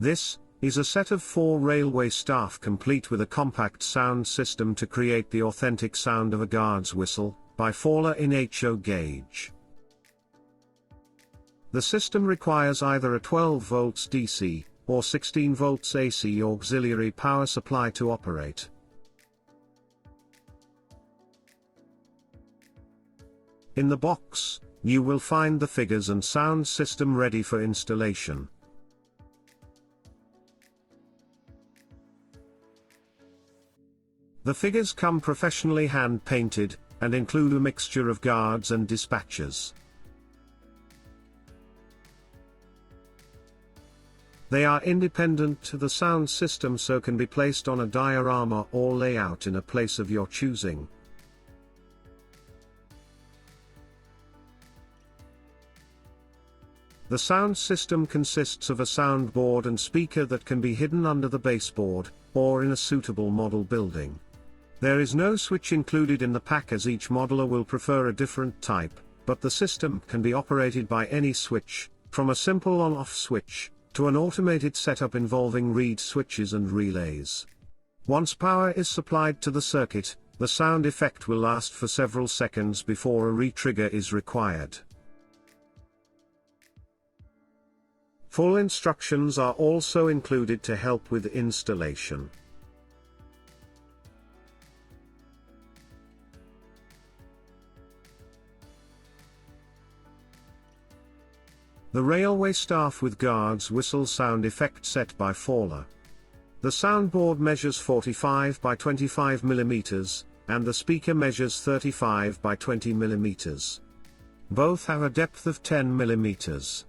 This is a set of 4 railway staff complete with a compact sound system to create the authentic sound of a guard's whistle, by Fowler in HO gauge. The system requires either a 12 volts DC, or 16 volts AC auxiliary power supply to operate. In the box, you will find the figures and sound system ready for installation. The figures come professionally hand-painted, and include a mixture of guards and dispatchers. They are independent to the sound system, so can be placed on a diorama or layout in a place of your choosing. The sound system consists of a soundboard and speaker that can be hidden under the baseboard, or in a suitable model building. There is no switch included in the pack, as each modeler will prefer a different type, but the system can be operated by any switch, from a simple on-off switch, to an automated setup involving reed switches and relays. Once power is supplied to the circuit, the sound effect will last for several seconds before a re-trigger is required. Full instructions are also included to help with installation. The railway staff with guards whistle sound effect set by Fowler. The soundboard measures 45 by 25 mm, and the speaker measures 35 by 20 mm. Both have a depth of 10 mm.